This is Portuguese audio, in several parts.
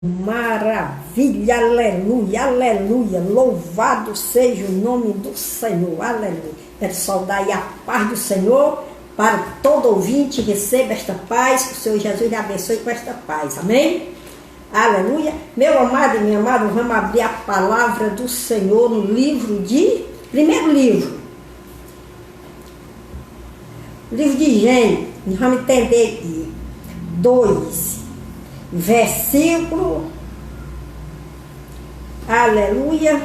Maravilha, aleluia, aleluia, louvado seja o nome do Senhor, aleluia. Quero saudar aí a paz do Senhor para todo ouvinte, receba esta paz, que o Senhor Jesus lhe abençoe com esta paz, amém? Aleluia. Meu amado e minha amada, vamos abrir a palavra do Senhor no livro primeiro livro de Gênesis, vamos entender aqui, 2, versículo, aleluia,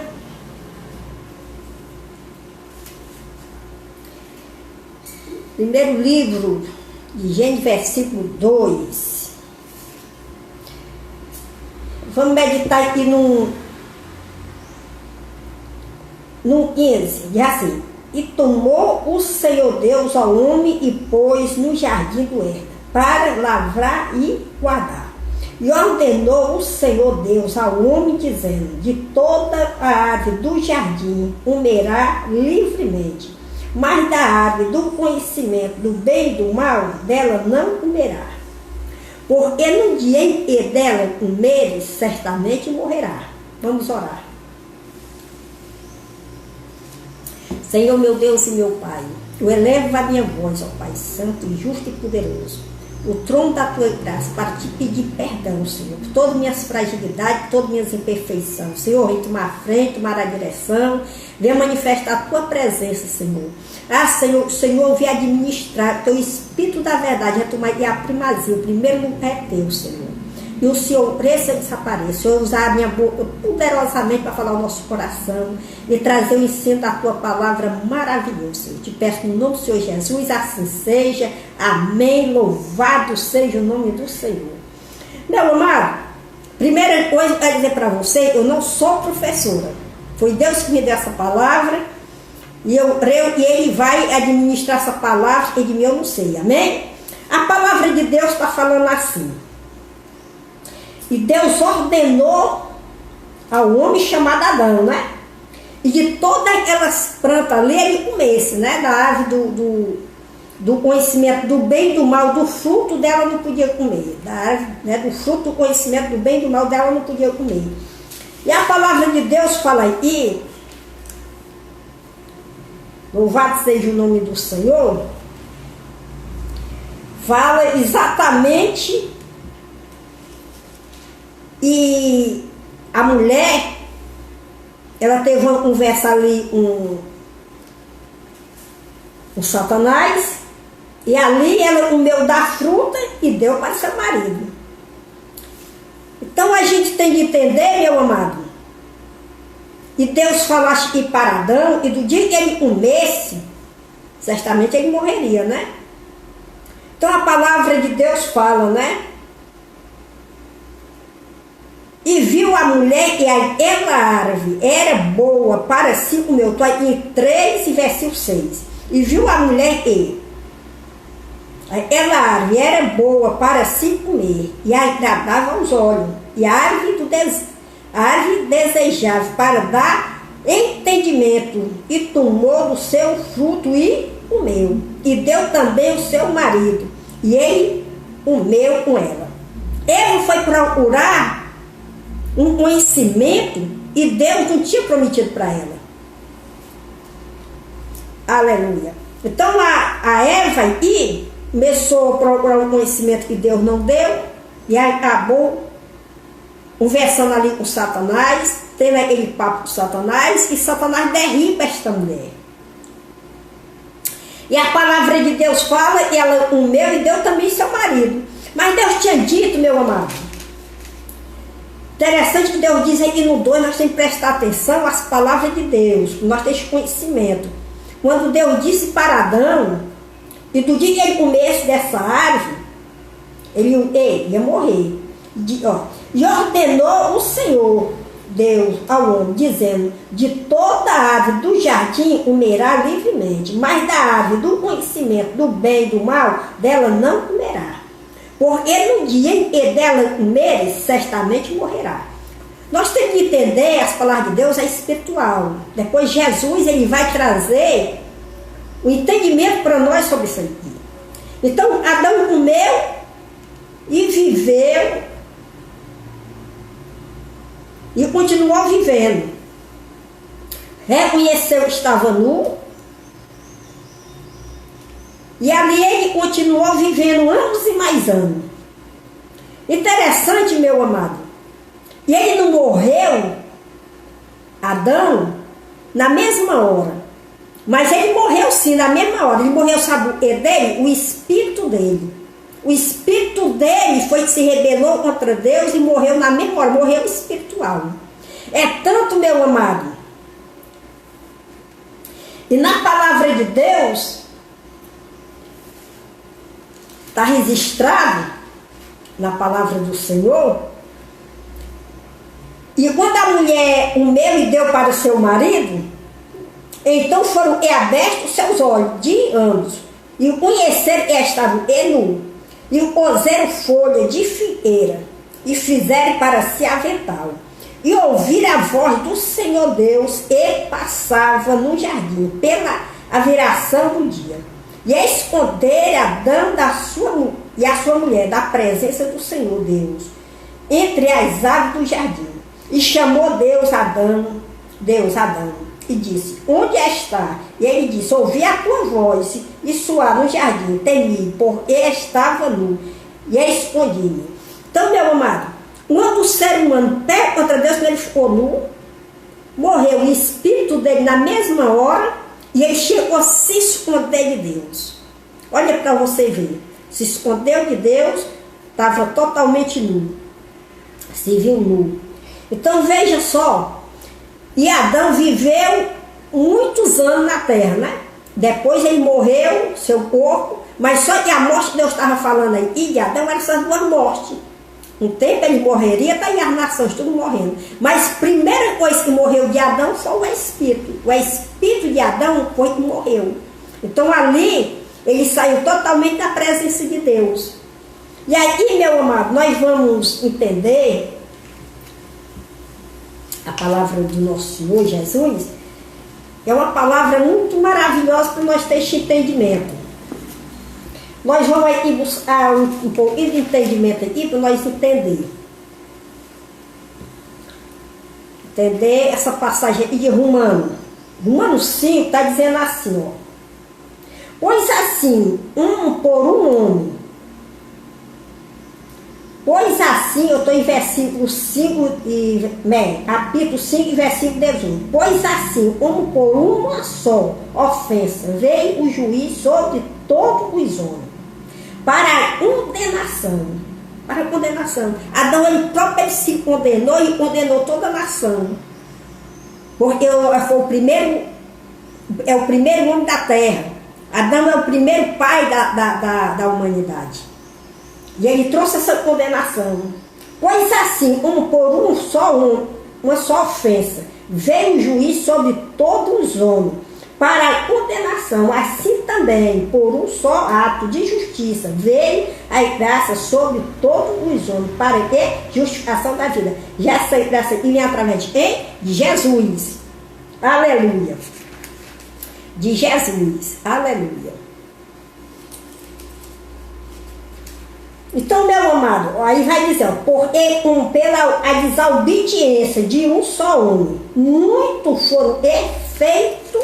primeiro livro de Gênesis, versículo 2, vamos meditar aqui no 15, diz assim: e tomou o Senhor Deus ao homem e pôs no jardim do Éden, para lavrar e guardar. E ordenou o Senhor Deus ao homem, dizendo: de toda a árvore do jardim comerá livremente, mas da árvore do conhecimento do bem e do mal, dela não comerá. Porque no dia em que dela comeres, certamente morrerá. Vamos orar. Senhor, meu Deus e meu Pai, eu elevo a minha voz, ó Pai Santo, justo e poderoso, o trono da tua graça, para te pedir perdão, Senhor, por todas minhas fragilidades, todas minhas imperfeições. Senhor, vem tomar a frente, tomar a direção, venha manifestar a tua presença, Senhor. Ah, Senhor, o Senhor vem administrar, o teu Espírito da verdade vai tomar a primazia, o primeiro lugar é teu, Senhor. E o Senhor preça desapareça. O Senhor usar a minha boca poderosamente para falar o nosso coração e trazer o ensino da tua palavra maravilhosa, Senhor. Te peço no nome do Senhor Jesus, assim seja. Amém. Louvado seja o nome do Senhor. Meu amado, primeira coisa que eu quero dizer para você, eu não sou professora. Foi Deus que me deu essa palavra e eu creio que Ele vai administrar essa palavra e de mim eu não sei. Amém? A palavra de Deus está falando assim: e Deus ordenou ao homem chamado Adão, né? E de todas aquelas plantas ali ele comesse, né? Da árvore do conhecimento do bem e do mal, do fruto dela não podia comer. Da árvore, né? Do fruto do conhecimento do bem e do mal dela não podia comer. E a palavra de Deus fala aqui, louvado seja o nome do Senhor, fala exatamente. E a mulher, ela teve uma conversa ali com Satanás, e ali ela comeu da fruta e deu para seu marido. Então a gente tem que entender, meu amado, e Deus falou aqui para Adão, e do dia que ele comesse, certamente ele morreria, né? Então a palavra de Deus fala, né? E viu a mulher que aquela árvore era boa para se comer. Eu estou aqui em 3 e versículo 6. E viu a mulher que aquela árvore era boa para se comer e agradável aos olhos. E a árvore desejável para dar entendimento. E tomou do seu fruto e comeu. E deu também o seu marido. E ele comeu com ela. Ele foi procurar um conhecimento e Deus não tinha prometido para ela. Aleluia. Então a Eva aí começou a procurar um conhecimento que Deus não deu e aí acabou conversando ali com Satanás, tendo aquele papo com Satanás, e Satanás derriba esta mulher. E a palavra de Deus fala que ela comeu e deu também seu marido. Mas Deus tinha dito, meu amado, interessante que Deus diz aqui no 2, nós temos que prestar atenção às palavras de Deus, nós temos conhecimento. Quando Deus disse para Adão, e do dia que ele comesse dessa árvore, ele ia morrer. E ordenou o Senhor Deus ao homem, dizendo: de toda a árvore do jardim comerá livremente, mas da árvore do conhecimento do bem e do mal, dela não comerá. Porque no dia em que dela comeres, certamente morrerá. Nós temos que entender, as palavras de Deus é espiritual. Depois Jesus ele vai trazer o entendimento para nós sobre isso aqui. Então Adão comeu e viveu e continuou vivendo. Reconheceu que estava nu, e ali ele continuou vivendo anos e mais anos. Interessante, meu amado. E ele não morreu, Adão, na mesma hora. Mas ele morreu sim, na mesma hora. Ele morreu, sabe o que dele? O espírito dele. O espírito dele foi que se rebelou contra Deus e morreu na mesma hora. Morreu espiritual. É tanto, meu amado. E na palavra de Deus, está registrado, na palavra do Senhor, e quando a mulher comeu e deu para o seu marido, então foram abertos seus olhos de ambos, e o conheceram que estavam nu, e o puseram folha de figueira, e fizeram para si avental, e ouviram a voz do Senhor Deus, e passava no jardim, pela a viração do dia, e esconderam Adão e a sua mulher da presença do Senhor Deus, entre as árvores do jardim. E chamou Deus Adão, e disse, onde está? E ele disse, ouvi a tua voz, e suar no jardim, temi, porque estava nu, e escondi-me. Então, meu amado, quando o ser humano pega contra Deus, ele ficou nu, morreu o espírito dele na mesma hora, e ele chegou a se esconder de Deus. Olha para você ver, se escondeu de Deus, estava totalmente nu, se viu nu. Então veja só, e Adão viveu muitos anos na terra, né? Depois ele morreu, seu corpo, mas só que a morte que Deus estava falando aí, e de Adão eram essas duas mortes. Um tempo ele morreria, daí as nações tudo morrendo. Mas a primeira coisa que morreu de Adão foi o espírito. O espírito de Adão foi que morreu. Então ali ele saiu totalmente da presença de Deus. E aí, meu amado, nós vamos entender a palavra do nosso Senhor Jesus. É uma palavra muito maravilhosa para nós ter esse entendimento. Nós vamos aqui buscar um pouquinho de entendimento aqui para nós entender. Entender essa passagem aqui de Romanos 5 está dizendo assim, ó. Pois assim, por um homem. Pois assim, eu estou em versículo 5, capítulo 5, versículo 18. Pois assim, por uma só ofensa, veio o juiz sobre todos os homens, para condenação. Para condenação. Adão, ele próprio se condenou e condenou toda a nação. Porque foi o primeiro homem da terra. Adão é o primeiro pai da humanidade. E ele trouxe essa condenação. Pois assim, por uma só ofensa, veio o juiz sobre todos os homens, para a condenação. Assim também, por um só ato de justiça, veio a graça sobre todos os homens, para que justificação da vida. Já essa graça vem através de Jesus. Aleluia. De Jesus. Aleluia. Então, meu amado, aí vai dizer, porque pela a desobediência de um só homem, muitos foram feitos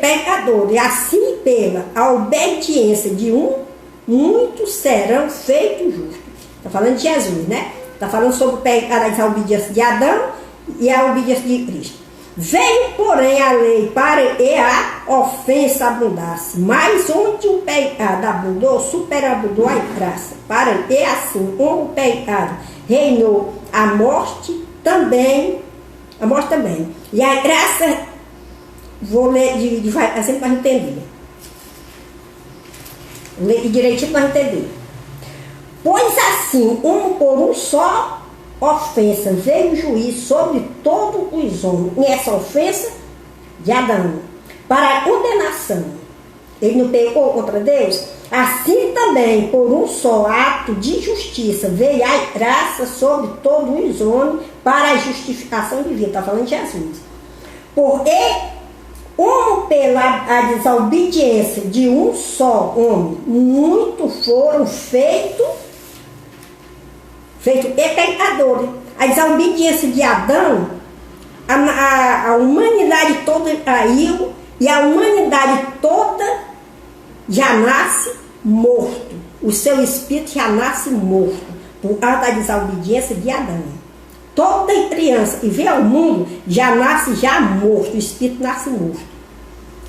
pecadores, e assim pela a obediência de muitos serão feitos justos. Está falando de Jesus, né? Está falando sobre a desobediência de Adão e a obediência de Cristo. Veio, porém, a lei para que a ofensa abundasse, mas onde o pecado abundou, superabundou a graça, para que assim, como o pecado reinou, a morte também. E a graça, vou ler assim para entender. Vou ler direitinho para entender. Pois assim, por um só ofensa veio o juiz sobre todos os homens, e essa ofensa de Adão, para a condenação. Ele não pecou contra Deus? Assim também, por um só ato de justiça, veio a graça sobre todos os homens para a justificação de vida. Está falando de Jesus. Porque, como pela a desobediência de um só homem, muitos foram feitos feito pecador. A desobediência de Adão, a humanidade toda caiu e a humanidade toda já nasce morto. O seu espírito já nasce morto por causa da desobediência de Adão. Toda criança que vem ao mundo já nasce já morto, o espírito nasce morto.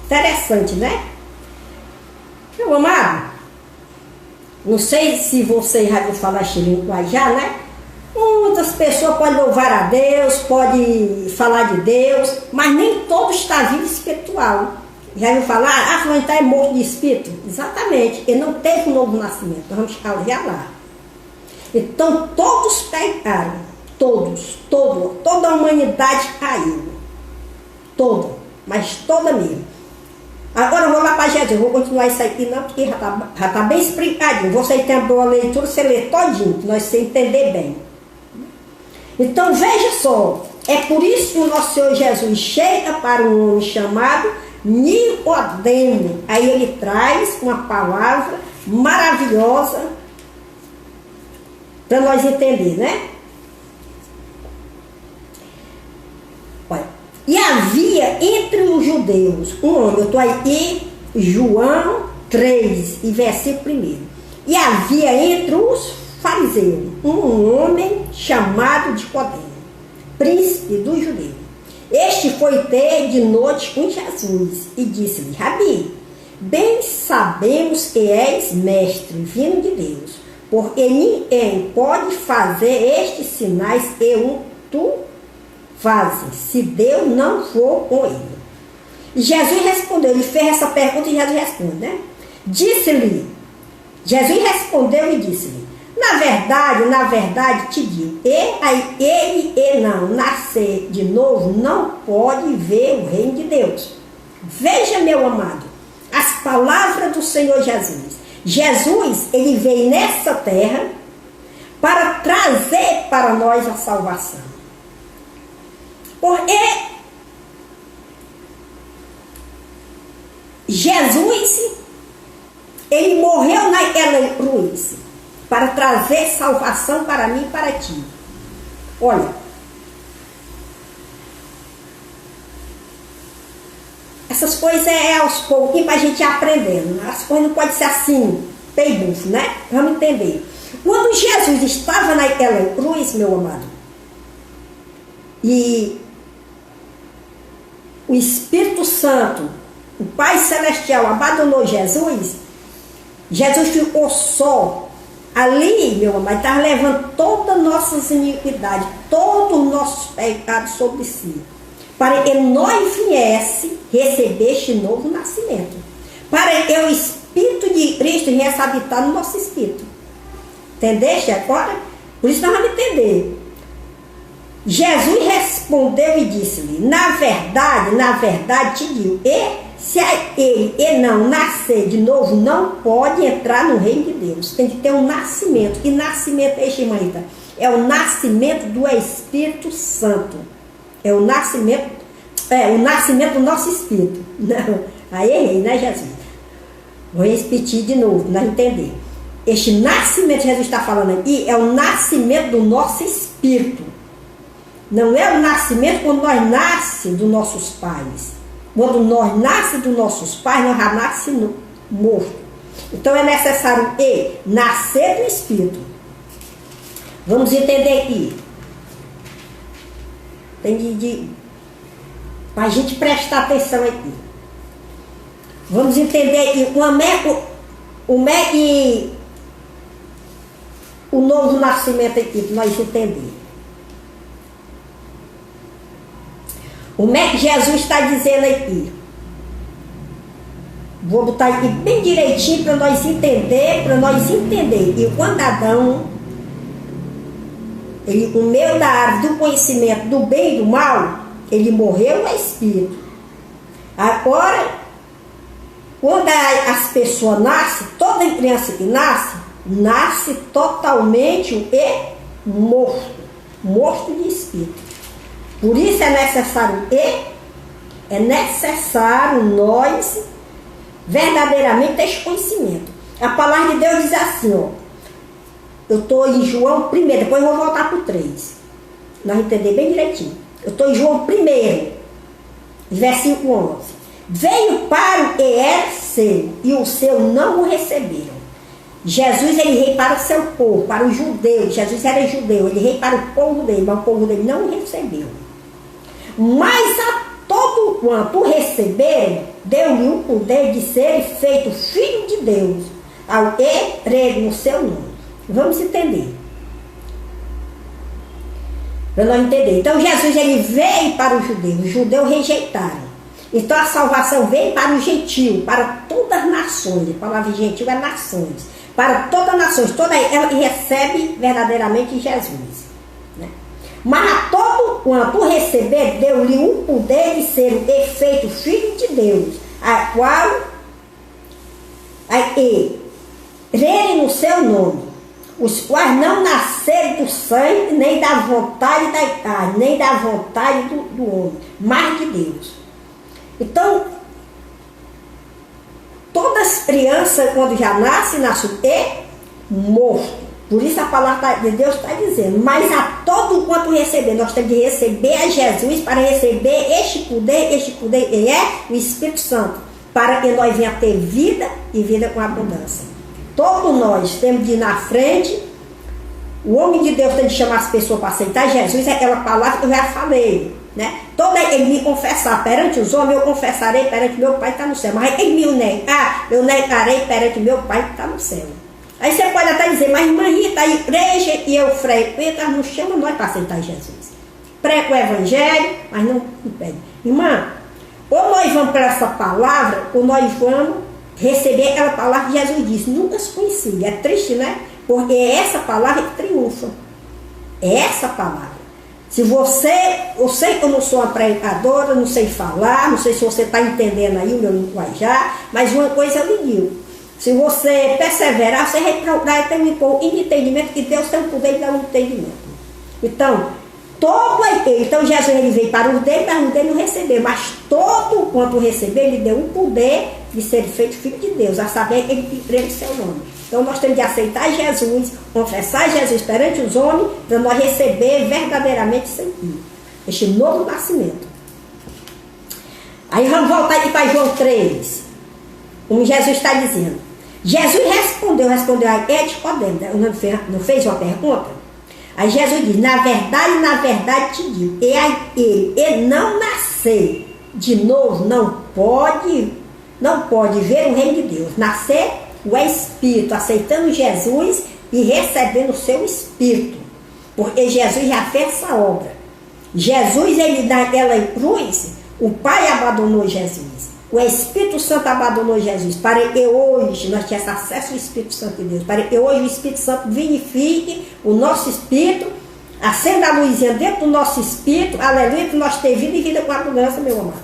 Interessante, né? Meu amado, não sei se você já viu falar esse língua já, né? Muitas pessoas podem louvar a Deus, podem falar de Deus, mas nem todo está vivo espiritual. Já viu falar? Fulano está morto de espírito? Exatamente, ele não teve um novo nascimento. Nós vamos chegar lá. Então todos pecaram, toda a humanidade caiu. Toda, mas toda mesmo. Agora eu vou lá para Jesus, vou continuar isso aqui não, porque já tá bem explicadinho. Você tem a boa leitura, você lê todinho, para nós entender bem. Então veja só, é por isso que o nosso Senhor Jesus chega para um homem chamado Nicodemo. Aí ele traz uma palavra maravilhosa para nós entender, né? Olha, e havia entre os judeus um homem, eu estou aí em João 3, e versículo 1. E havia entre os fariseus um homem chamado Nicodemo, príncipe dos judeus. Este foi ter de noite com Jesus e disse-lhe: Rabi, bem sabemos que és mestre, vindo de Deus, porque ninguém pode fazer estes sinais que tu fazes, se Deus não for com ele. E Jesus respondeu, ele fez essa pergunta e Jesus responde, né? Disse-lhe, Jesus respondeu e disse-lhe: na verdade te digo, ele não nascer de novo não pode ver o reino de Deus. Veja, meu amado, as palavras do Senhor Jesus. Jesus, ele veio nessa terra para trazer para nós a salvação. Porque Jesus, ele morreu naquela cruz para trazer salvação para mim e para ti. Olha, essas coisas é aos pouquinhos para a gente ir aprendendo. As coisas não podem ser assim, peibufo, né? Vamos entender. Quando Jesus estava naquela cruz, meu amado, e o Espírito Santo, o Pai Celestial, abandonou Jesus, Jesus ficou só. Ali, meu amado, estava levando todas as nossas iniquidades, todos os nossos pecados sobre si, para que nós viesse receber este novo nascimento, para que o Espírito de Cristo viesse habitar no nosso espírito. Entendeste agora? Por isso nós vamos entender. Jesus respondeu e disse-lhe: na verdade te digo, se ele não nascer de novo, não pode entrar no reino de Deus. Tem que ter um nascimento. Que nascimento é este, irmãita? É o nascimento do Espírito Santo. É o nascimento do nosso espírito. Não, aí errei, né, Jesus? Vou repetir de novo, para entender. Este nascimento que Jesus está falando aqui é o nascimento do nosso espírito. Não é o nascimento quando nós nascemos dos nossos pais. Quando nós nascemos dos nossos pais, nós já nascemos mortos. Então é necessário nascer do Espírito. Vamos entender aqui. Para a gente prestar atenção aqui. Vamos entender aqui o novo nascimento aqui, para nós entender. O que Jesus está dizendo aqui? Vou botar aqui bem direitinho para nós entender, E quando Adão, ele comeu da árvore do conhecimento do bem e do mal, ele morreu no espírito. Agora, quando as pessoas nascem, toda criança que nasce totalmente morto de espírito. Por isso é necessário nós verdadeiramente ter esse conhecimento. A palavra de Deus diz assim, ó: Eu estou em João 1, depois eu vou voltar para o 3. Nós entendemos bem direitinho. Eu estou em João 1, versículo 11. Veio para o que era seu, e o seu não o receberam. Jesus, ele veio para o seu povo, para os judeus. Jesus era judeu, ele veio para o povo dele, mas o povo dele não o recebeu. Mas a todo quanto o receberam, deu-lhe o poder de ser feito filho de Deus, ao que crê no seu nome. Vamos entender. Para nós entender. Então Jesus, ele veio para os judeus rejeitaram. Então a salvação veio para o gentio, para todas as nações. A palavra gentil é nações. Para todas as nações, toda ela recebe verdadeiramente Jesus. Né? Mas a todo quanto receber, deu-lhe o poder de ser o efeito filho de Deus, a qual crerem no seu nome, os quais não nasceram do sangue, nem da vontade da carne, nem da vontade do homem, mas de Deus. Então, todas as crianças, quando já nascem morto. Por isso a palavra de Deus está dizendo, mas a todo quanto receber, nós temos de receber a Jesus para receber este poder é o Espírito Santo, para que nós venhamos ter vida e vida com abundância. Todos nós temos de ir na frente, o homem de Deus tem de chamar as pessoas para aceitar Jesus, é aquela palavra que eu já falei, né? Todo ele me confessar perante os homens, eu confessarei perante meu Pai que está no céu, mas ele me negar, eu negarei perante meu Pai que está no céu. Aí você pode até dizer, mas irmã Rita, a igreja que eu frequento, não chama nós para aceitar Jesus. Prega o evangelho, mas não pede. Irmã, ou nós vamos para essa palavra, ou nós vamos receber aquela palavra que Jesus disse, nunca se conhecia. É triste, né? Porque é essa palavra que triunfa. É essa palavra. Se você, eu sei que eu não sou uma pregadora, não sei falar, não sei se você está entendendo aí o meu linguajar, mas uma coisa eu lhe digo. Se você perseverar, você vai procurar ter um entendimento, que Deus tem o poder de dar um entendimento. Então, então Jesus ele veio para os dele, mas os dele não recebeu. Mas todo quanto receber, ele deu o poder de ser feito filho de Deus, a saber que ele crê no seu nome. Então nós temos de aceitar Jesus, confessar Jesus perante os homens, para nós receber verdadeiramente este novo nascimento. Aí vamos voltar aqui para João 3, como Jesus está dizendo. Jesus respondeu a Nicodemo, não fez uma pergunta? Aí Jesus diz, na verdade te digo, ele não nascer de novo, não pode ver o reino de Deus. Nascer o Espírito, aceitando Jesus e recebendo o seu Espírito. Porque Jesus já fez essa obra. Jesus, ele naquela cruz, o Pai abandonou Jesus. O Espírito Santo abandonou Jesus, para que hoje nós tenhamos acesso ao Espírito Santo de Deus, para que hoje o Espírito Santo vinifique o nosso espírito, acenda a luzinha dentro do nosso espírito, aleluia, que nós tenhamos vida e vida com abundância, meu amado.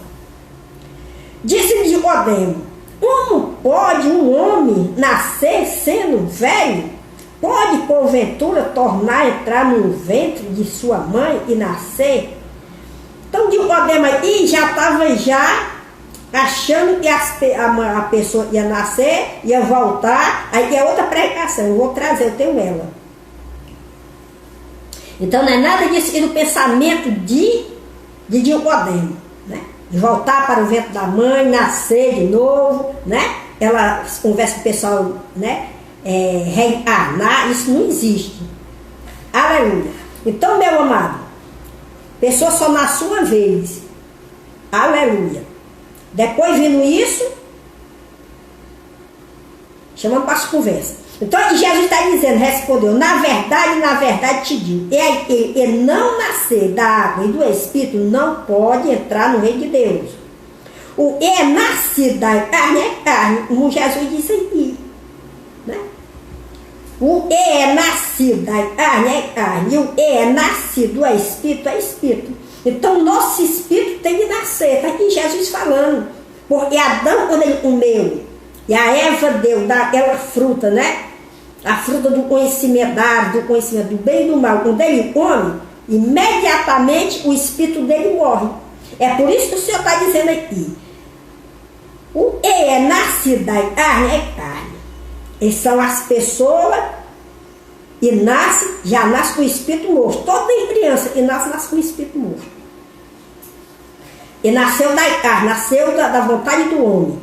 Disse-lhe Nicodemo, como pode um homem nascer sendo velho? Pode, porventura, tornar a entrar no ventre de sua mãe e nascer? Então, Nicodemo aí já estava achando que a pessoa ia nascer, ia voltar, aí é outra pregação, eu vou trazer, eu tenho ela. Então não é nada disso que no pensamento de Nicodemo, né? De voltar para o ventre da mãe, nascer de novo, né? Ela conversa com o pessoal, né? Reencarnar, isso não existe. Aleluia. Então, meu amado, a pessoa só nasce uma vez. Aleluia. Depois vindo isso, chamamos para as conversas. Então Jesus está dizendo, respondeu, na verdade te digo, ele não nascer da água e do Espírito não pode entrar no reino de Deus. O que é nascido da carne é carne, como Jesus disse aqui. Né? O que é nascido da carne é carne, e o que é nascido do Espírito é Espírito. Então, nosso espírito tem de nascer. Está aqui Jesus falando. Porque Adão, quando ele comeu, e a Eva deu daquela fruta, né? A fruta do conhecimento do bem e do mal. Quando ele come, imediatamente o espírito dele morre. É por isso que o Senhor está dizendo aqui. O que é nascido da carne é carne. E são as pessoas e já nasce com o espírito morto. Toda criança que nasce com o espírito morto. E nasceu da carne, nasceu da vontade do homem.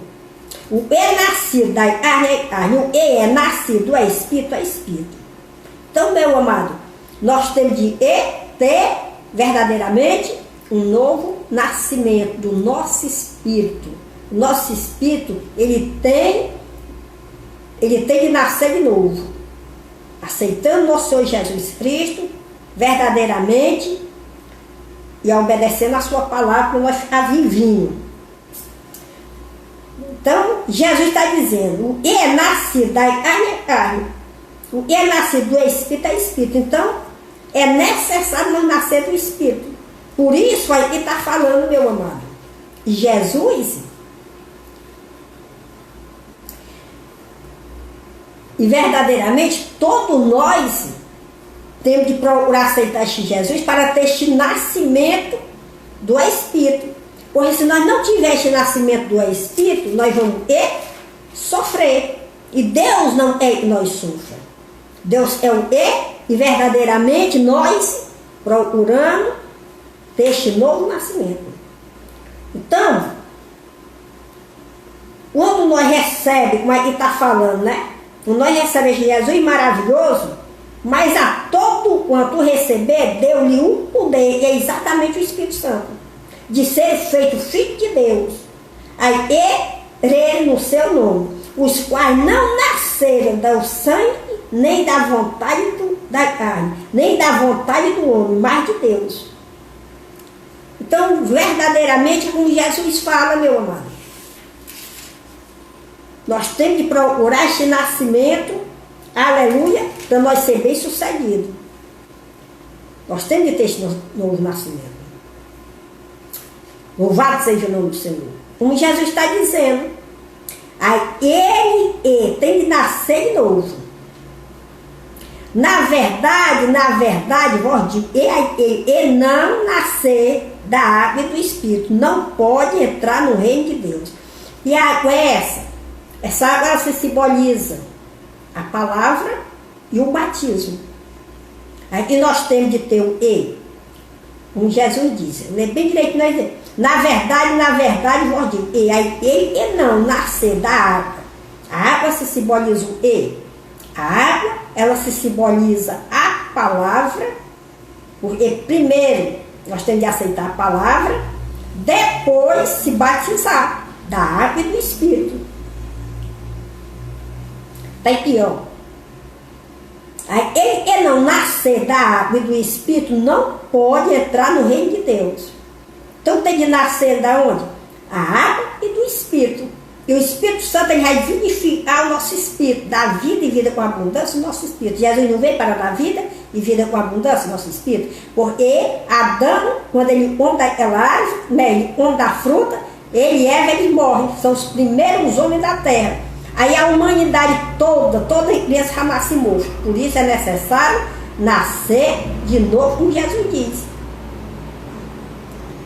O é nascido da carne é carne, o é nascido do espírito é espírito. Então, meu amado, nós temos de ter verdadeiramente um novo nascimento do nosso espírito. O nosso espírito, ele tem de nascer de novo. Aceitando nosso Senhor Jesus Cristo, verdadeiramente, e obedecendo a sua palavra para nós ficar vivinhos. Então, Jesus está dizendo, o que é nascido da carne é carne, o que é nascido do Espírito é Espírito. Então, é necessário nós nascer do Espírito. Por isso aí que está falando, meu amado. Jesus, e verdadeiramente, todos nós temos de procurar aceitar este Jesus para ter este nascimento do Espírito. Porque se nós não tivermos este nascimento do Espírito, nós vamos sofrer. E Deus não é que nós sofra. Deus é o e verdadeiramente nós procuramos ter este novo nascimento. Então, quando nós recebemos, como é que está falando, né? Quando nós recebemos Jesus maravilhoso, mas a todo quanto receber, deu-lhe um poder, que é exatamente o Espírito Santo, de ser feito filho de Deus, aí ele no seu nome, os quais não nasceram do sangue, nem da vontade da carne, nem da vontade do homem, mas de Deus. Então, verdadeiramente, como Jesus fala, meu amado, nós temos de procurar este nascimento, aleluia, para nós ser bem sucedidos. Nós temos de ter este novo nascimento. Louvado seja o nome do Senhor. Como Jesus está dizendo, ele tem de nascer de novo. Na verdade, vós digo, ele não nascer da água e do Espírito, não pode entrar no reino de Deus. E a água é essa? Essa água ela se simboliza a palavra e o batismo. Aqui nós temos de ter o E, como Jesus disse, lê bem direito, nós dizemos. Na verdade, vós digo, ele não nascer da água. A água se simboliza o E. A água, ela se simboliza a palavra, porque primeiro nós temos de aceitar a palavra, depois se batizar da água e do Espírito. Está aqui, ó. Ele não nascer da água e do Espírito não pode entrar no reino de Deus. Então tem de nascer da onde? A água e do Espírito. E o Espírito Santo ele vai vivificar o nosso espírito, dar vida e vida com abundância no nosso espírito. Jesus não veio para dar vida e vida com abundância no nosso espírito. Porque Adão, quando ele come daquela árvore, ele come da fruta, ele morre. São os primeiros homens da terra. Aí a humanidade toda criança já nasce morto. Por isso é necessário nascer de novo, como Jesus disse.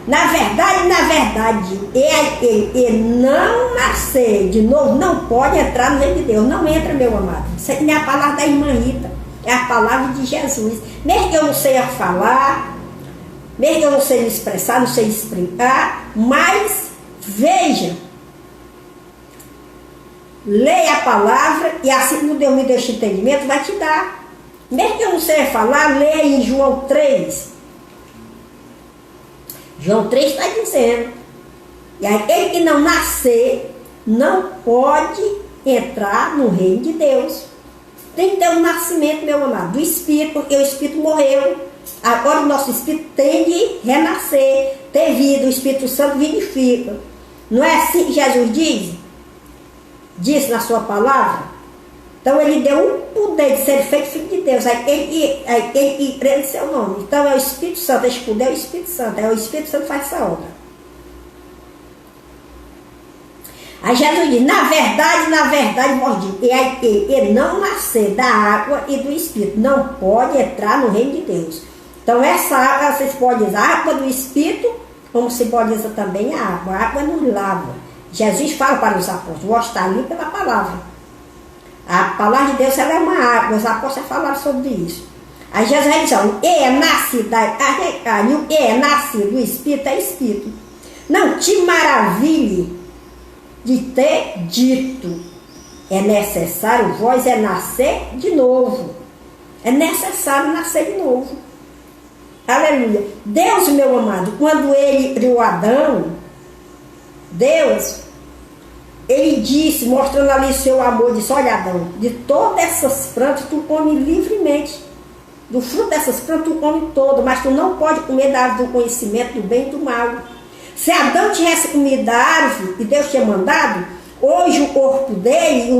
Na verdade, ele não nascer de novo, não pode entrar no reino de Deus. Não entra, meu amado. Isso não é a palavra da irmã Rita, é a palavra de Jesus. Mesmo que eu não sei falar, mesmo que eu não sei me expressar, não sei explicar, mas veja, leia a palavra e assim como Deus me deixa entendimento, vai te dar. Mesmo que eu não sei falar, leia em João 3. João 3 está dizendo, e aquele que não nascer não pode entrar no reino de Deus. Tem que ter um nascimento, meu amado, do Espírito, porque o Espírito morreu. Agora o nosso Espírito tem de renascer, ter vida, o Espírito Santo vivifica. Não é assim que Jesus diz na sua palavra? Então ele deu um poder de ser feito filho de Deus. Ele que crê no seu nome. Então é o Espírito Santo, esse poder é o Espírito Santo. É o Espírito Santo que faz essa obra. Aí Jesus diz, na verdade, vós digo, ele não nascer da água e do Espírito, não pode entrar no reino de Deus. Então essa água, você simboliza a água do Espírito, como simboliza também a água. A água nos lava. Jesus fala para os apóstolos, vós está ali pela palavra. A palavra de Deus, ela é uma água. Os apóstolos falaram sobre isso. Aí Jesus diz, e é nascido da carne, e é nascido do Espírito, é Espírito. Não te maravilhe de ter dito, é necessário, vós é nascer de novo. É necessário nascer de novo. Aleluia. Deus, meu amado, quando ele criou Adão, Deus, ele disse, mostrando ali seu amor, disse, olha Adão, de todas essas plantas tu come livremente. Do fruto dessas plantas tu come todo, mas tu não pode comer da árvore do conhecimento do bem e do mal. Se Adão tivesse comido da árvore e Deus tinha mandado, hoje o corpo dele,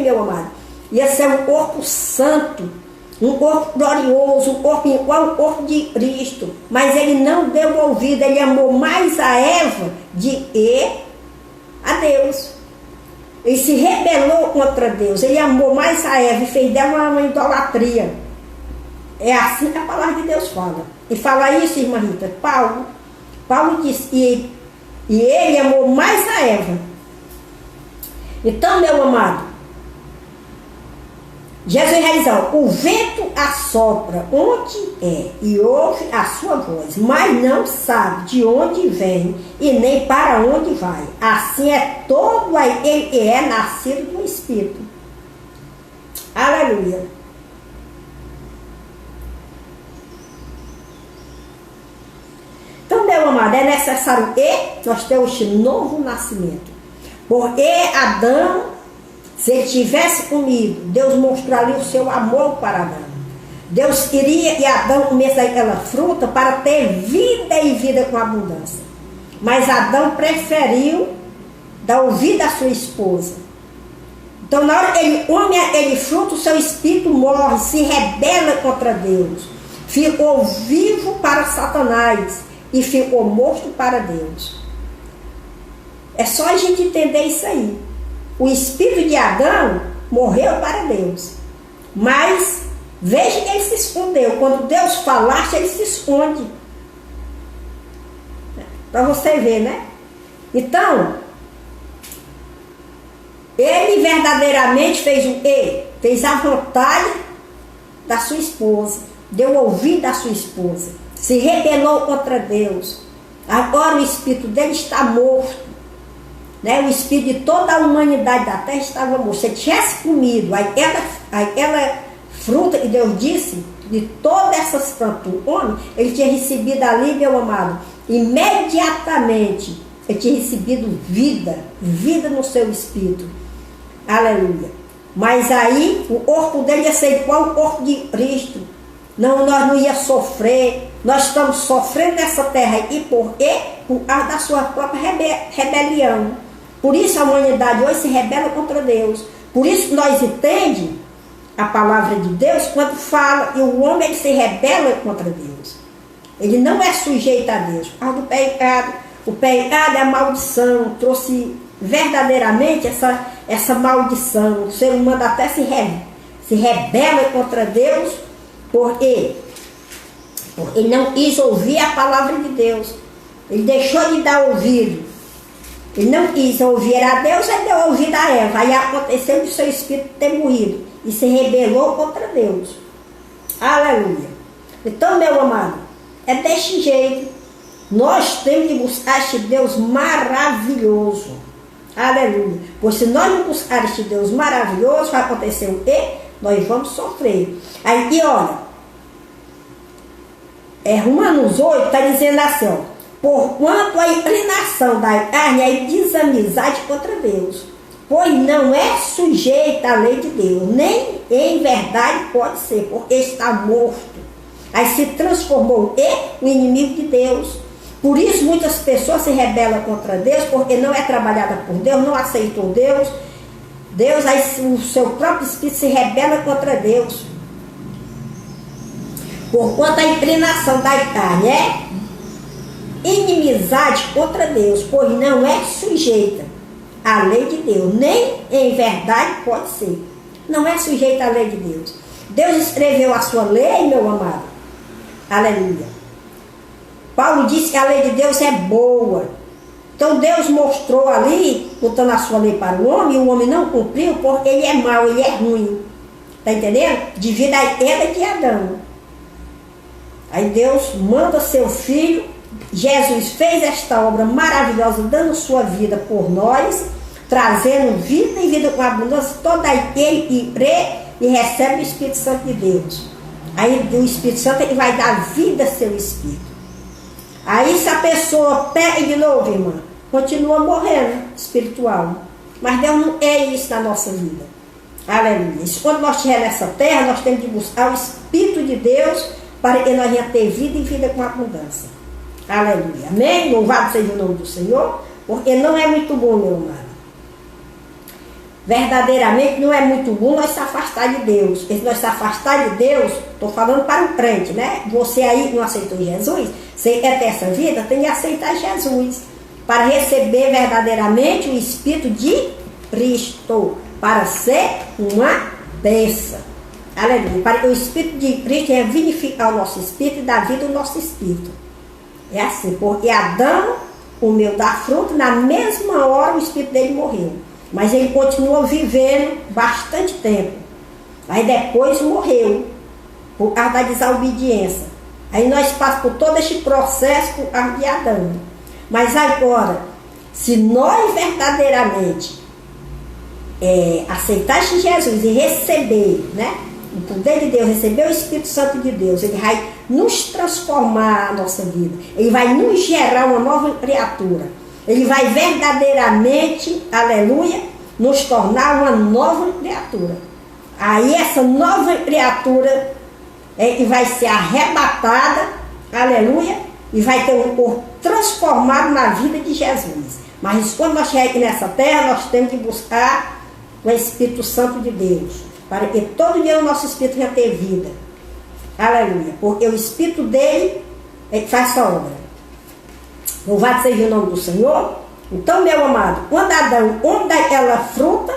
meu amado, ia ser um corpo santo, um corpo glorioso, um corpo igual ao corpo de Cristo. Mas ele não deu ouvido, ele amou mais a Eva a Deus. Ele se rebelou contra Deus, ele amou mais a Eva e fez dela uma idolatria. É assim que a palavra de Deus fala. E fala isso, irmã Rita, Paulo disse, e ele amou mais a Eva. Então, meu amado, Jesus realizou, o vento assopra onde é e ouve a sua voz, mas não sabe de onde vem e nem para onde vai. Assim é todo ele é nascido do Espírito. Aleluia. Então, meu amado, é necessário nós temos esse novo nascimento. Porque Adão, se ele tivesse comido, Deus mostraria o seu amor para Adão. Deus queria que Adão comesse aquela fruta para ter vida e vida com abundância. Mas Adão preferiu dar ouvido à sua esposa. Então, na hora que ele come aquele fruto, o seu espírito morre, se rebela contra Deus. Ficou vivo para Satanás e ficou morto para Deus. É só a gente entender isso aí. O espírito de Adão morreu para Deus. Mas veja que ele se escondeu. Quando Deus falaste, ele se esconde. Para você ver, né? Então, ele verdadeiramente fez o quê? Fez a vontade da sua esposa. Deu ouvido à sua esposa. Se rebelou contra Deus. Agora o espírito dele está morto. Né? O espírito de toda a humanidade da terra estava morto. Se ele tivesse comido aquela fruta que Deus disse, de todas essas plantas do homem, ele tinha recebido ali, meu amado, imediatamente, ele tinha recebido vida no seu espírito. Aleluia. Mas aí, o corpo dele ia ser igual ao corpo de Cristo. Não, nós não ia sofrer. Nós estamos sofrendo nessa terra aqui por causa da sua própria rebelião. Por isso a humanidade hoje se rebela contra Deus. Por isso nós entendemos a palavra de Deus quando fala que o homem ele se rebela contra Deus. Ele não é sujeito a Deus. Por causa do pecado. O pecado é a maldição. Trouxe verdadeiramente essa maldição. O ser humano até se rebela contra Deus porque ele não quis ouvir a palavra de Deus. Ele deixou de dar ouvido. Ele não quis ouvir a Deus, ele deu ouvido a Eva. Aí aconteceu de seu espírito ter morrido. E se rebelou contra Deus. Aleluia. Então, meu amado, é deste jeito. Nós temos que buscar este Deus maravilhoso. Aleluia. Pois se nós não buscarmos este Deus maravilhoso, vai acontecer o quê? Nós vamos sofrer. Aí, olha, Romanos 8 está dizendo assim, ó. Porquanto a inclinação da carne é desamizade contra Deus, pois não é sujeita à lei de Deus, nem em verdade pode ser, porque está morto. Aí se transformou em inimigo de Deus. Por isso muitas pessoas se rebelam contra Deus, porque não é trabalhada por Deus, não aceitou Deus. Aí o seu próprio espírito se rebela contra Deus. Porquanto a inclinação da carne é inimizade contra Deus, pois não é sujeita à lei de Deus, nem em verdade pode ser. Não é sujeita à lei de Deus. Deus escreveu a sua lei, meu amado. Aleluia. Paulo disse que a lei de Deus é boa. Então Deus mostrou ali, botando a sua lei para o homem, e o homem não cumpriu, porque ele é mau, ele é ruim. Está entendendo? Devido à queda de Adão. Aí Deus manda seu filho, Jesus fez esta obra maravilhosa, dando sua vida por nós, trazendo vida e vida com abundância, todo aquele que crê e recebe o Espírito Santo de Deus. Aí o Espírito Santo ele vai dar vida ao seu espírito. Aí se a pessoa pega de novo, irmã, continua morrendo espiritual. Mas Deus não é isso na nossa vida. Aleluia. Quando nós estivermos nessa terra, nós temos que buscar o Espírito de Deus para que nós venhamos ter vida e vida com abundância. Aleluia. Amém? Louvado seja o nome do Senhor, porque não é muito bom, meu amado. Verdadeiramente não é muito bom nós se afastar de Deus. E se nós se afastar de Deus, estou falando para o crente, né? Você aí que não aceitou Jesus, você quer ter essa vida, tem que aceitar Jesus para receber verdadeiramente o Espírito de Cristo, para ser uma bênção. Aleluia. Para o Espírito de Cristo é vivificar o nosso espírito e dar vida ao nosso espírito. É assim, porque Adão comeu da fruta, na mesma hora o espírito dele morreu. Mas ele continuou vivendo bastante tempo. Aí depois morreu, por causa da desobediência. Aí nós passamos por todo este processo por causa de Adão. Mas agora, se nós verdadeiramente aceitar Jesus e receber, né, o poder de Deus, receber o Espírito Santo de Deus, ele vai nos transformar a nossa vida. Ele vai nos gerar uma nova criatura. Ele vai verdadeiramente, aleluia, nos tornar uma nova criatura. Aí essa nova criatura que vai ser arrebatada, aleluia, e vai ter um corpo transformado na vida de Jesus. Mas quando nós chegarmos nessa terra, nós temos que buscar o Espírito Santo de Deus, para que todo dia o nosso espírito venha ter vida. Aleluia, porque o Espírito dele é que faz essa obra. Louvado seja o nome do Senhor. Então, meu amado, quando Adão come daquela fruta,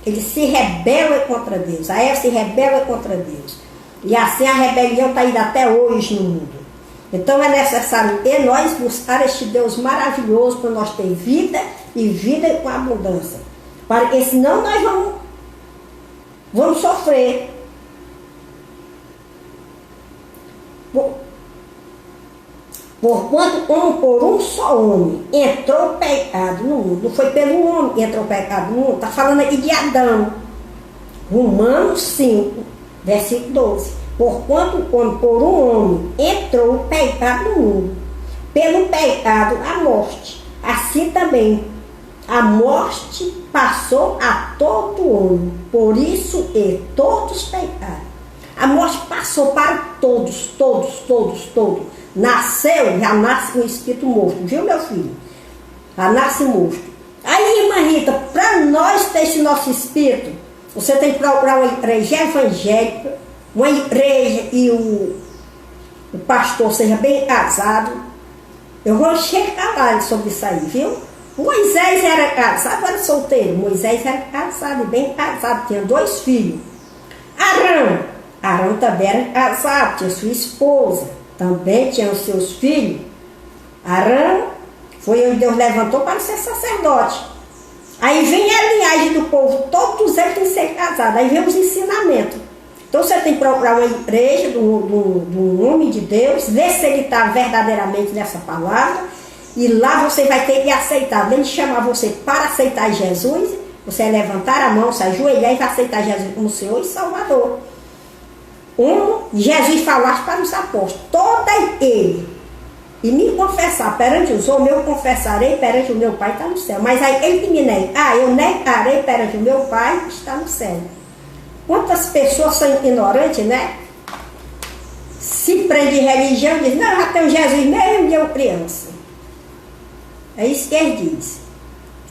ele se rebela contra Deus. A Eva se rebela contra Deus. E assim a rebelião está indo até hoje no mundo. Então é necessário que nós buscar este Deus maravilhoso para nós ter vida e vida com abundância. Porque senão nós vamos sofrer. Porquanto, como por um só homem entrou o pecado no mundo, não foi pelo homem que entrou o pecado no mundo, está falando aqui de Adão. Romanos 5, versículo 12. Porquanto, como por um homem entrou o pecado no mundo, pelo pecado a morte, assim também a morte passou a todo homem, por isso todos pecaram. A morte passou para todos. Nasceu, já nasce com o espírito morto, viu, meu filho? Já nasce morto. Aí, irmã Rita, para nós ter esse nosso espírito, você tem que procurar uma igreja evangélica, uma igreja e o pastor seja bem casado. Eu vou chegar lá sobre isso aí, viu? Moisés era casado, era solteiro. Moisés era casado, bem casado, tinha 2 filhos. Arão também era casado, tinha sua esposa, também tinha os seus filhos. Arão foi onde Deus levantou para ser sacerdote. Aí vem a linhagem do povo, todos eles têm que ser casados. Aí vem os ensinamentos. Então você tem que procurar uma igreja do homem de Deus, ver se ele está verdadeiramente nessa palavra, e lá você vai ter que aceitar. Ele chamar você para aceitar Jesus, você vai levantar a mão, se ajoelhar e vai aceitar Jesus como Senhor e Salvador. Jesus falaste para os apóstolos, toda ele, e me confessar perante os homens, eu confessarei perante o meu Pai que está no céu. Mas aí ele que me nega, eu negarei perante o meu Pai que está no céu. Quantas pessoas são ignorantes, né? Se prende em religião e diz, não, já tem Jesus mesmo de eu criança. É isso que ele diz.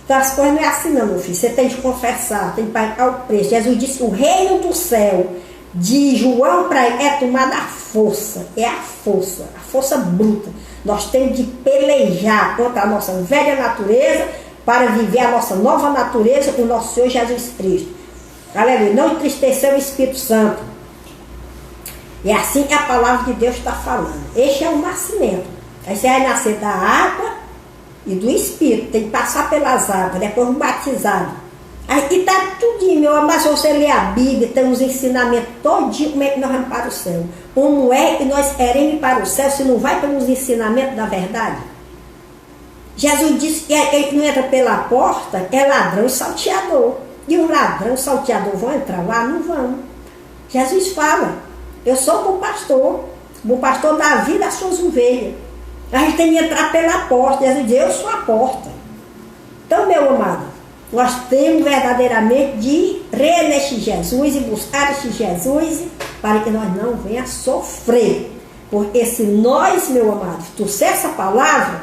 Então as coisas não é assim não, meu filho. Você tem que confessar, tem que pagar o preço. Jesus disse que o reino do céu de João para ele é tomada a força. É a força bruta. Nós temos de pelejar contra a nossa velha natureza para viver a nossa nova natureza com o nosso Senhor Jesus Cristo. Aleluia. Não entristecer o Espírito Santo. E é assim que a palavra de Deus está falando. Este é o nascimento. Aí você vai nascer da água e do Espírito, tem que passar pelas águas, depois batizado. Aí está tudinho, meu amado, se você ler a Bíblia, tem uns ensinamentos todinho, como é que nós vamos para o céu. Como é que nós queremos ir para o céu se não vai pelos ensinamentos da verdade? Jesus disse que ele que não entra pela porta é ladrão e salteador. E um ladrão e salteador vão entrar lá? Não vão. Jesus fala, eu sou o bom pastor dá vida às suas ovelhas. A gente tem que entrar pela porta. Jesus diz, eu sou a porta. Então, meu amado, nós temos verdadeiramente de crer neste Jesus e buscar este Jesus para que nós não venhamos sofrer. Porque se nós, meu amado, trouxer essa palavra,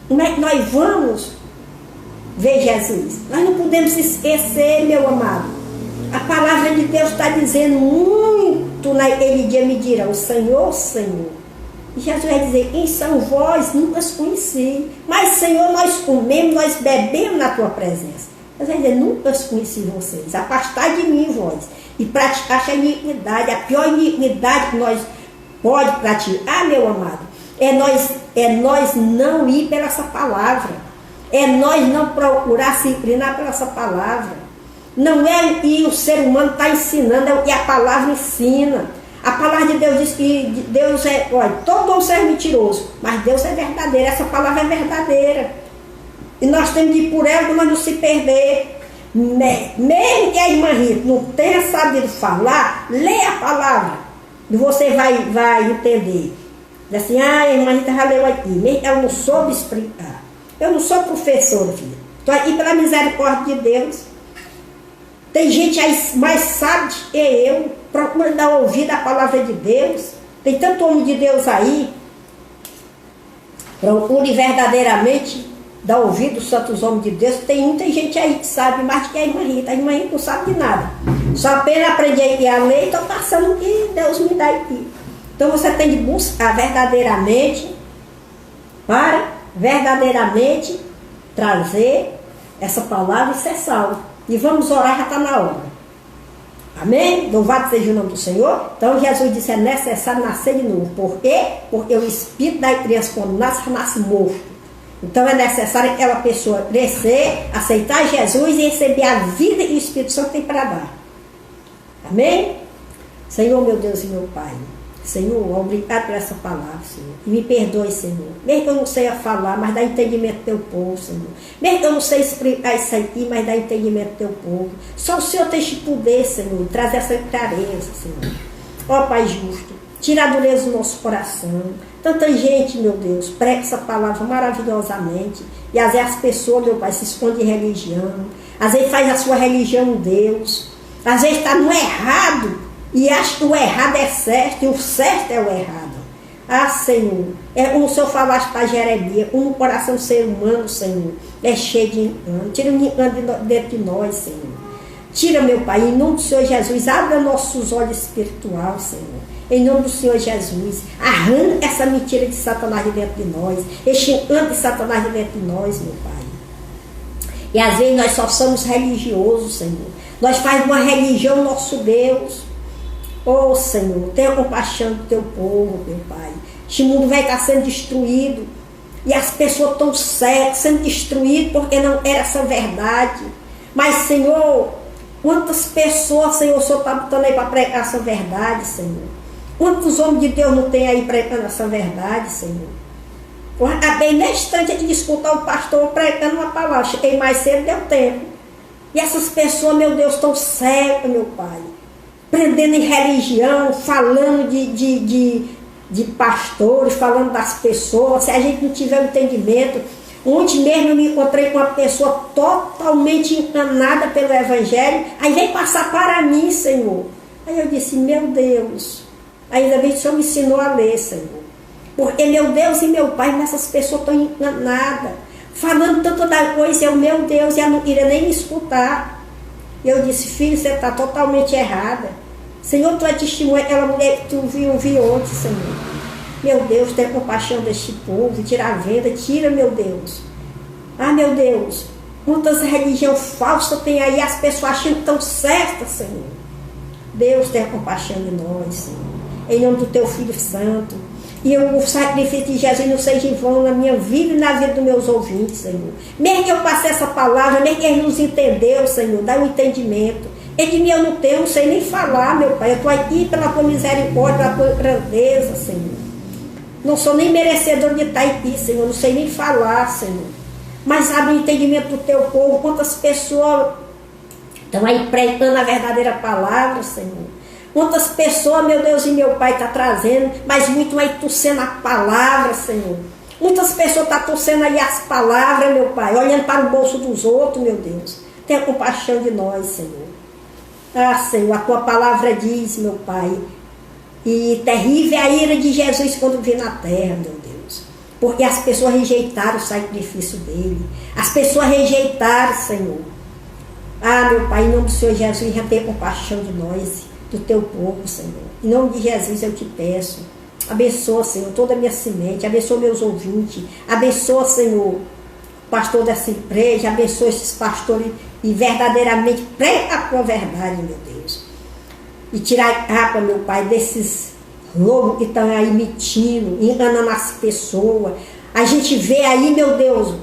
como é que nós vamos ver Jesus? Nós não podemos esquecer, meu amado. A palavra de Deus está dizendo muito naquele dia, me dirão, Senhor, Senhor. E Jesus vai dizer, quem são vós? Nunca os conheci. Mas, Senhor, nós comemos, nós bebemos na tua presença. Jesus vai dizer, nunca os conheci vocês. Afastai de mim, vós. E praticar a iniquidade. A pior iniquidade que nós pode praticar, meu amado, é nós não ir pela essa palavra. É nós não procurar se inclinar pela essa palavra. Não é o que o ser humano está ensinando, é o que a palavra ensina. A palavra de Deus diz que Deus é, olha, todo homem é mentiroso, mas Deus é verdadeiro, essa palavra é verdadeira. E nós temos de ir por ela, mas não se perder. Mesmo que a irmã Rita não tenha sabido falar, lê a palavra e você vai entender. Diz assim, a irmã Rita já leu aqui, mesmo que ela não soube explicar. Eu não sou professora, filha. Estou aqui pela misericórdia de Deus. Tem gente aí mais sábia que eu, procura dar ouvido à palavra de Deus. Tem tanto homem de Deus aí. Procure verdadeiramente dar ouvido aos santos homens de Deus. Tem muita gente aí que sabe mais que a irmã Rita. A irmã Rita não sabe de nada. Só apenas aprendi aqui a lei e estou passando o que Deus me dá aqui. Então você tem de buscar verdadeiramente para verdadeiramente trazer essa palavra e ser salvo. E vamos orar, já está na hora. Amém? Louvado seja o nome do Senhor. Então Jesus disse, é necessário nascer de novo. Por quê? Porque o espírito da criança, quando nasce morto. Então é necessário aquela pessoa crescer, aceitar Jesus e receber a vida que o Espírito Santo tem para dar. Amém? Senhor, meu Deus e meu Pai. Senhor, obrigado por essa palavra, Senhor. E me perdoe, Senhor. Mesmo que eu não sei falar, mas dá entendimento do teu povo, Senhor. Mesmo que eu não sei explicar isso aqui, mas dá entendimento do teu povo. Só o Senhor tem esse poder, Senhor, traz essa clareza, Senhor. Ó Pai justo, tira a dureza do nosso coração. Tanta gente, meu Deus, prega essa palavra maravilhosamente. E às vezes as pessoas, meu Pai, se escondem em religião. Às vezes faz a sua religião um Deus. Às vezes está no errado. E acha que o errado é certo e o certo é o errado. Ah, Senhor, é como o Senhor falaste para Jeremias, como o coração do ser humano, Senhor, é cheio de engano. Tira o engano dentro de nós, Senhor. Tira, meu Pai, em nome do Senhor Jesus, abra nossos olhos espirituais, Senhor. Em nome do Senhor Jesus, arranca essa mentira de Satanás de dentro de nós, este engano de Satanás de dentro de nós, meu Pai. E às vezes nós só somos religiosos, Senhor. Nós fazemos uma religião nosso Deus. Oh, Senhor, tenha compaixão do teu povo, meu Pai. Este mundo vai estar sendo destruído. E as pessoas estão cegas, sendo destruídas porque não era essa verdade. Mas, Senhor, quantas pessoas, Senhor, o Senhor está botando aí para pregar essa verdade, Senhor? Quantos homens de Deus não tem aí pregando essa verdade, Senhor? Eu acabei neste instante de escutar o pastor pregando uma palavra. Cheguei mais cedo, deu tempo. E essas pessoas, meu Deus, estão cegas, meu Pai. Prendendo em religião, falando de pastores, falando das pessoas. Se a gente não tiver entendimento. Ontem mesmo eu me encontrei com uma pessoa totalmente enganada pelo Evangelho. Aí veio passar para mim, Senhor. Aí eu disse, meu Deus. Ainda bem que o Senhor me ensinou a ler, Senhor. Porque meu Deus e meu Pai, essas pessoas estão enganadas. Falando tanta da coisa, eu, meu Deus, e ela não queria nem me escutar. E eu disse, filho, você está totalmente errada. Senhor, tu é testemunha, aquela mulher que tu viu ontem, Senhor. Meu Deus, tenha compaixão deste povo, tira a venda, tira, meu Deus. Ah, meu Deus, quantas religiões falsas tem aí, as pessoas achando que estão certas, Senhor. Deus, tenha compaixão de nós, Senhor. Em nome do teu Filho Santo. E o sacrifício de Jesus não seja em vão na minha vida e na vida dos meus ouvintes, Senhor. Mesmo que eu passe essa palavra, mesmo que eles nos entendeu, Senhor, dá um entendimento. E de mim eu não tenho, não sei nem falar, meu Pai. Eu estou aqui pela tua misericórdia, pela tua grandeza, Senhor. Não sou nem merecedor de estar aqui, Senhor. Não sei nem falar, Senhor. Mas abre o entendimento do teu povo. Quantas pessoas estão aí pregando a verdadeira palavra, Senhor. Quantas pessoas, meu Deus e meu Pai, está trazendo, mas muito aí torcendo a palavra, Senhor. Muitas pessoas estão torcendo aí as palavras, meu Pai, olhando para o bolso dos outros, meu Deus. Tenha compaixão de nós, Senhor. Ah, Senhor, a tua palavra diz, meu Pai, e terrível é a ira de Jesus quando vir na terra, meu Deus. Porque as pessoas rejeitaram o sacrifício dele. As pessoas rejeitaram, Senhor. Ah, meu Pai, em nome do Senhor Jesus, já tenha compaixão de nós, do teu povo, Senhor. Em nome de Jesus eu te peço. Abençoa, Senhor, toda a minha semente. Abençoa meus ouvintes. Abençoa, Senhor, o pastor dessa igreja. Abençoa esses pastores e verdadeiramente prega a tua verdade, meu Deus. E tirar a capa, meu Pai, desses lobos que estão aí mentindo, enganando as pessoas. A gente vê aí, meu Deus,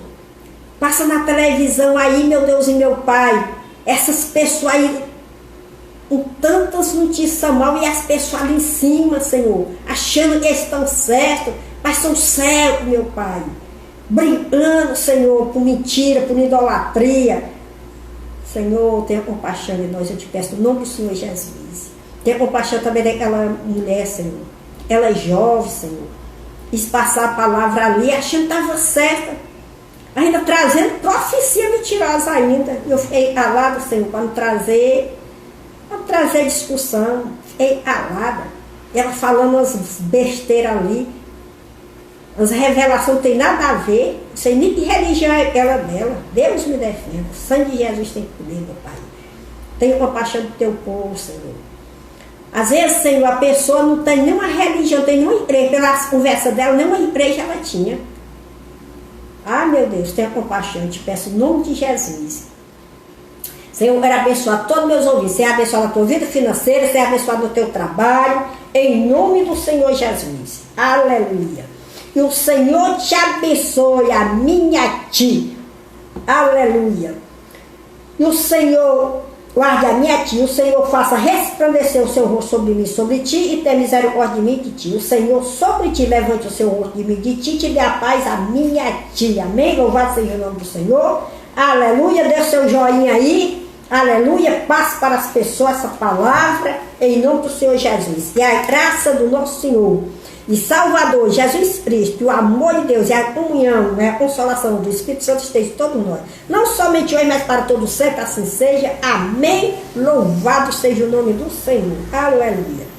passa na televisão aí, meu Deus e meu Pai, essas pessoas aí com tantas notícias mal e as pessoas ali em cima, Senhor, achando que estão certos, mas são cegos, meu Pai, brincando, Senhor, por mentira, por idolatria. Senhor, tenha compaixão de nós, eu te peço, no nome do Senhor Jesus. Tenha compaixão também daquela mulher, Senhor. Ela é jovem, Senhor. Quis passar a palavra ali, achando que estava certa, ainda trazendo profecia mentirosa ainda. Eu fiquei calada, Senhor, para não trazer discussão. Fiquei calada. Ela falando umas besteiras ali. As revelações não tem nada a ver. Não sei nem que religião é aquela dela. Deus me defenda. O sangue de Jesus tem poder, meu Pai. Tenha compaixão do teu povo, Senhor. Às vezes, Senhor, a pessoa não tem nenhuma religião, tem nenhuma igreja. Pelas conversas dela, nenhuma igreja ela tinha. Ah, meu Deus, tenha compaixão. Eu te peço em nome de Jesus. Senhor, eu quero abençoar todos meus ouvintes. Senhor, abençoar a tua vida financeira, Senhor, abençoar no teu trabalho. Em nome do Senhor Jesus. Aleluia. E o Senhor te abençoe, a minha ti. Aleluia. E o Senhor guarde a minha ti. O Senhor faça resplandecer o seu rosto sobre mim, sobre ti, e tenha misericórdia de mim e de ti. O Senhor sobre ti levante o seu rosto de mim e de ti, te dê a paz, a minha ti. Amém? Louvado seja o nome do Senhor. Aleluia. Dê o seu joinha aí. Aleluia. Passe para as pessoas essa palavra, em nome do Senhor Jesus. E a graça do nosso Senhor e Salvador Jesus Cristo, o amor de Deus e a comunhão, a consolação do Espírito Santo esteja em todos nós. Não somente hoje, mas para todo sempre, assim seja. Amém. Louvado seja o nome do Senhor. Aleluia.